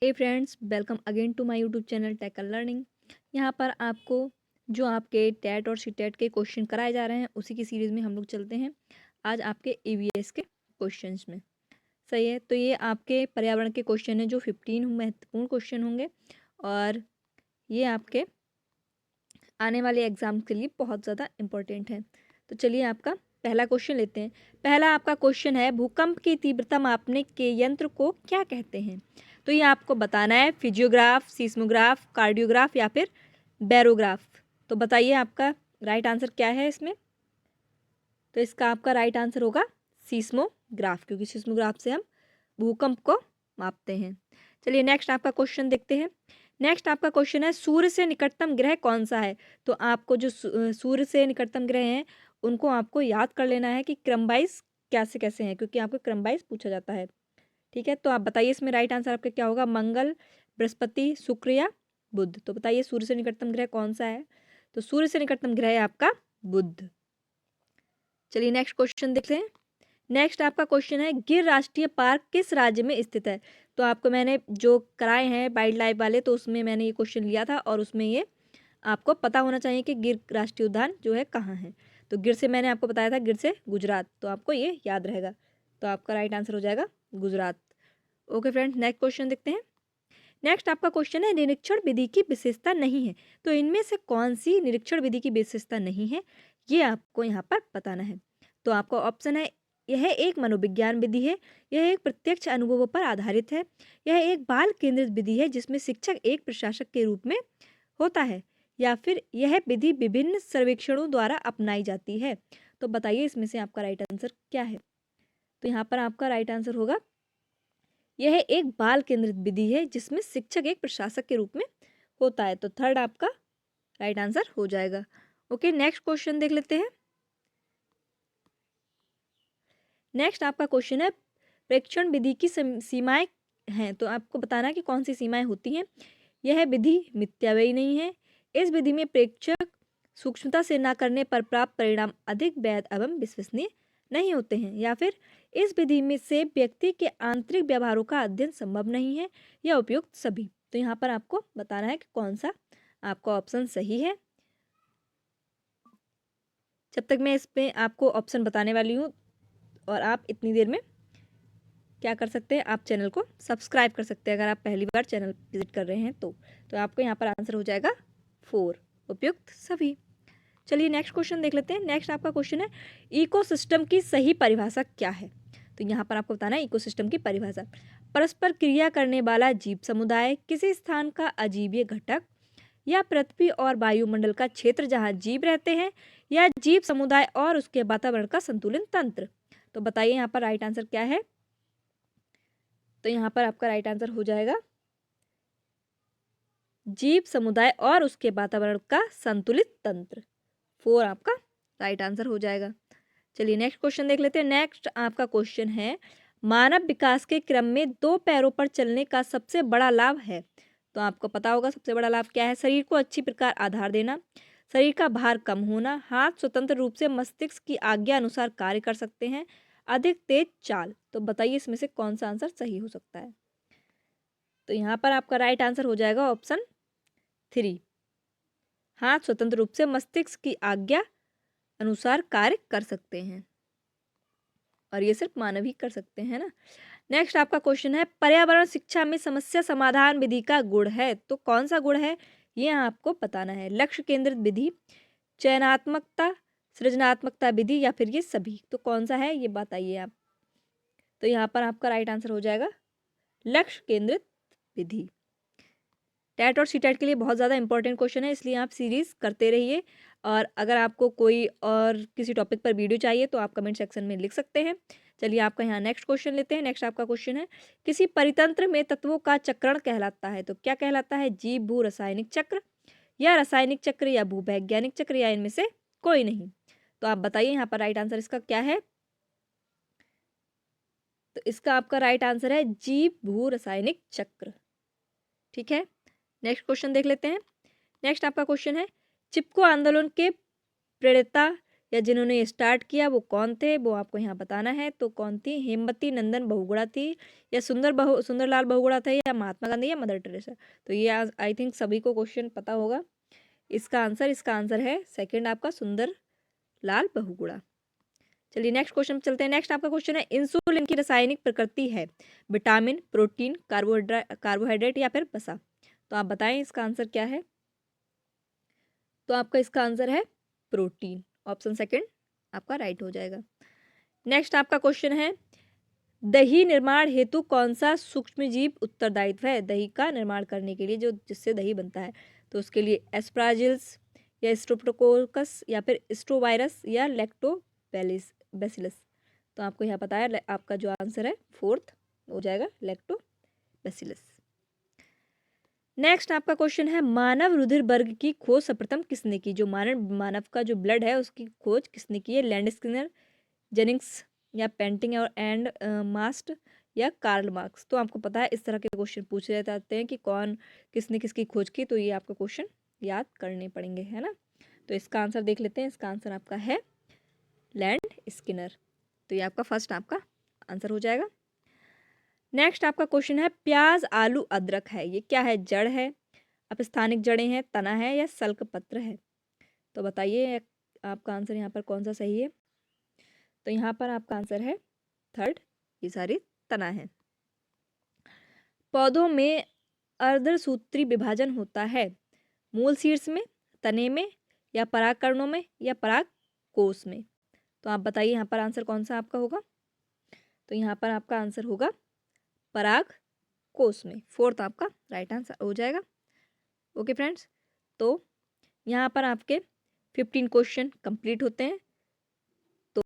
Hey friends, welcome again to my YouTube channel tech learning. यहाँ पर आपको जो आपके टेट और सीटेट के क्वेश्चन कराए जा रहे हैं उसी की सीरीज़ में हम लोग चलते हैं। आज आपके ईवीएस के क्वेश्चंस में सही है। तो ये आपके पर्यावरण के क्वेश्चन हैं जो 15 महत्वपूर्ण क्वेश्चन होंगे और ये आपके आने वाले एग्जाम के लिए बहुत ज़्यादा इम्पोर्टेंट है। तो चलिए आपका पहला क्वेश्चन लेते हैं। पहला आपका क्वेश्चन है, भूकंप की तीव्रता मापने के यंत्र को क्या कहते हैं? तो ये आपको बताना है, फिजियोग्राफ, सीस्मोग्राफ, कार्डियोग्राफ या फिर बैरोग्राफ। तो बताइए आपका राइट आंसर क्या है इसमें। तो इसका आपका राइट आंसर होगा सीस्मोग्राफ, क्योंकि सीस्मोग्राफ से हम भूकंप को मापते हैं। चलिए नेक्स्ट आपका क्वेश्चन देखते हैं। नेक्स्ट आपका क्वेश्चन है, सूर्य से निकटतम ग्रह कौन सा है? तो आपको जो सूर्य से निकटतम ग्रह हैं उनको आपको याद कर लेना है कि क्रम वाइज कैसे कैसे हैं, क्योंकि आपको क्रम वाइज पूछा जाता है। ठीक है, तो आप बताइए इसमें राइट आंसर आपका क्या होगा? मंगल, बृहस्पति, शुक्र या बुध। तो बताइए सूर्य से निकटतम ग्रह कौन सा है? तो सूर्य से निकटतम ग्रह है आपका बुध। चलिए नेक्स्ट क्वेश्चन देखते हैं। नेक्स्ट आपका क्वेश्चन है, गिर राष्ट्रीय पार्क किस राज्य में स्थित है? तो आपको मैंने जो कराए हैं वाइल्ड लाइफ वाले, तो उसमें मैंने ये क्वेश्चन लिया था और उसमें ये आपको पता होना चाहिए कि गिर राष्ट्रीय उद्यान जो है कहाँ है। तो गिर से मैंने आपको बताया था, गिर से गुजरात, तो आपको ये याद रहेगा। तो आपका राइट आंसर हो जाएगा Gujarat. Okay friends, next question देखते हैं। नेक्स्ट आपका क्वेश्चन है, निरीक्षण विधि की विशेषता नहीं है। तो इनमें से कौन सी निरीक्षण विधि की विशेषता नहीं है, ये आपको यहाँ पर बताना है। तो आपका ऑप्शन है, यह एक मनोविज्ञान विधि है, यह एक प्रत्यक्ष अनुभवों पर आधारित है, यह एक बाल केंद्रित विधि है जिसमें शिक्षक एक प्रशासक के रूप में होता है, या फिर यह विधि विभिन्न सर्वेक्षणों द्वारा अपनाई जाती है। तो बताइए इसमें से आपका राइट आंसर क्या है। तो यहाँ पर आपका राइट आंसर होगा, यह एक बाल केंद्रित विधि है जिसमें शिक्षक एक प्रशासक के रूप में होता है। तो थर्ड आपका राइट आंसर हो जाएगा। ओके, नेक्स्ट क्वेश्चन देख लेते हैं। नेक्स्ट आपका क्वेश्चन है, प्रेक्षण विधि की सीमाएं हैं। तो आपको बताना है कि कौन सी सीमाएं होती हैं। यह विधि मिथ्याव्ययी नहीं है, इस विधि में प्रेक्षक सूक्ष्मता से न करने पर प्राप्त परिणाम अधिक वैध एवं विश्वसनीय नहीं होते हैं, या फिर इस विधि में से व्यक्ति के आंतरिक व्यवहारों का अध्ययन संभव नहीं है, या उपयुक्त सभी। तो यहाँ पर आपको बताना है कि कौन सा आपका ऑप्शन सही है। जब तक मैं इस पे आपको ऑप्शन बताने वाली हूँ, और आप इतनी देर में क्या कर सकते हैं, आप चैनल को सब्सक्राइब कर सकते हैं अगर आप पहली बार चैनल विजिट कर रहे हैं। तो आपको यहाँ पर आंसर हो जाएगा 4, उपयुक्त सभी। चलिए नेक्स्ट क्वेश्चन देख लेते हैं। नेक्स्ट आपका क्वेश्चन है, इकोसिस्टम की सही परिभाषा क्या है? तो यहाँ पर आपको बताना है इकोसिस्टम की परिभाषा, परस्पर क्रिया करने वाला जीव समुदाय, किसी स्थान का अजीवीय घटक, या पृथ्वी और वायुमंडल का क्षेत्र जहाँ जीव रहते हैं, या जीव समुदाय और उसके वातावरण का संतुलन तंत्र। तो बताइए यहाँ पर राइट आंसर क्या है। तो यहाँ पर आपका राइट आंसर हो जाएगा जीव समुदाय और उसके वातावरण का संतुलित तंत्र। 4 आपका राइट आंसर हो जाएगा। चलिए नेक्स्ट क्वेश्चन देख लेते हैं। नेक्स्ट आपका क्वेश्चन है, मानव विकास के क्रम में 2 पैरों पर चलने का सबसे बड़ा लाभ है। तो आपको पता होगा सबसे बड़ा लाभ क्या है। शरीर को अच्छी प्रकार आधार देना, शरीर का भार कम होना, हाथ स्वतंत्र रूप से मस्तिष्क की आज्ञा अनुसार कार्य कर सकते हैं, अधिक तेज चाल। तो बताइए इसमें से कौन सा आंसर सही हो सकता है। तो यहाँ पर आपका राइट आंसर हो जाएगा ऑप्शन 3, हाथ स्वतंत्र रूप से मस्तिष्क की आज्ञा अनुसार कार्य कर सकते हैं, और ये सिर्फ मानव ही कर सकते हैं ना। नेक्स्ट आपका क्वेश्चन है, पर्यावरण शिक्षा में समस्या समाधान विधि का गुण है। तो कौन सा गुण है ये आपको बताना है। लक्ष्य केंद्रित विधि, चयनात्मकता, सृजनात्मकता विधि, या फिर ये सभी। तो कौन सा है ये बताइए आप। तो यहाँ पर आपका राइट आंसर हो जाएगा लक्ष्य केंद्रित विधि। टेट और सीटेट के लिए बहुत ज़्यादा इंपॉर्टेंट क्वेश्चन है, इसलिए आप सीरीज करते रहिए। और अगर आपको कोई और किसी टॉपिक पर वीडियो चाहिए तो आप कमेंट सेक्शन में लिख सकते हैं। चलिए आपका यहाँ नेक्स्ट क्वेश्चन लेते हैं। नेक्स्ट आपका क्वेश्चन है, किसी परितंत्र में तत्वों का चक्रण कहलाता है। तो क्या कहलाता है? जीव भू रासायनिक चक्र, या रासायनिक चक्र, या भूवैज्ञानिक चक्र, या इनमें से कोई नहीं। तो आप बताइए यहाँ पर राइट आंसर इसका क्या है। तो इसका आपका राइट आंसर है जीव भू रासायनिक चक्र। ठीक है, नेक्स्ट क्वेश्चन देख लेते हैं। नेक्स्ट आपका क्वेश्चन है, चिपको आंदोलन के प्रणेता या जिन्होंने ये स्टार्ट किया वो कौन थे, वो आपको यहाँ बताना है। तो कौन थी? हेमवती नंदन बहुगुणा थी, या सुंदरलाल बहुगुणा थे, या महात्मा गांधी, या मदर टेरेसा। तो ये आई थिंक सभी को क्वेश्चन पता होगा। इसका आंसर है सेकंड आपका सुंदर लाल बहुगुणा। चलिए नेक्स्ट क्वेश्चन पे चलते हैं। नेक्स्ट आपका क्वेश्चन है, इंसुलिन की रासायनिक प्रकृति है विटामिन, प्रोटीन, कार्बोहाइड्रेट या फिर वसा। तो आप बताएं इसका आंसर क्या है। तो आपका इसका आंसर है प्रोटीन। ऑप्शन सेकंड आपका राइट हो जाएगा। नेक्स्ट आपका क्वेश्चन है, दही निर्माण हेतु कौन सा सूक्ष्मजीव उत्तरदायित्व है दही का निर्माण करने के लिए, जो जिससे दही बनता है। तो उसके लिए एस्पराजिल्स, या स्ट्रेप्टोकोकस, या फिर स्ट्रोवायरस, या लैक्टोबैसिलस। तो आपको यहाँ पता है, आपका जो आंसर है फोर्थ हो जाएगा लैक्टोबैसिलस। नेक्स्ट आपका क्वेश्चन है, मानव रुधिर वर्ग की खोज सर्वप्रथम किसने की। जो मानव का जो ब्लड है उसकी खोज किसने की है। लैंड स्किनर, जेनिंग्स, या पेंटिंग और एंड मास्ट, या कार्ल मार्क्स। तो आपको पता है इस तरह के क्वेश्चन पूछे जाते हैं कि कौन किसने किसकी खोज की। तो ये आपको क्वेश्चन याद करने पड़ेंगे, है ना। तो इसका आंसर देख लेते हैं। इसका आंसर आपका है लैंड स्किनर। तो ये आपका फर्स्ट आपका आंसर हो जाएगा। नेक्स्ट आपका क्वेश्चन है, प्याज, आलू, अदरक है, ये क्या है। जड़ है, अपस्थानिक जड़ें हैं, तना है, या सल्क पत्र है। तो बताइए आपका आंसर यहाँ पर कौन सा सही है। तो यहाँ पर आपका आंसर है थर्ड, ये सारी तना है। पौधों में अर्धसूत्री विभाजन होता है मूल शीर्ष में, तने में, या परागकणों में, या परागकोश में। तो आप बताइए यहाँ पर आंसर कौन सा आपका होगा। तो यहाँ पर आपका आंसर होगा परागकोश में। फोर्थ आपका राइट आंसर हो जाएगा। ओके फ्रेंड्स, तो यहाँ पर आपके 15 क्वेश्चन कंप्लीट होते हैं।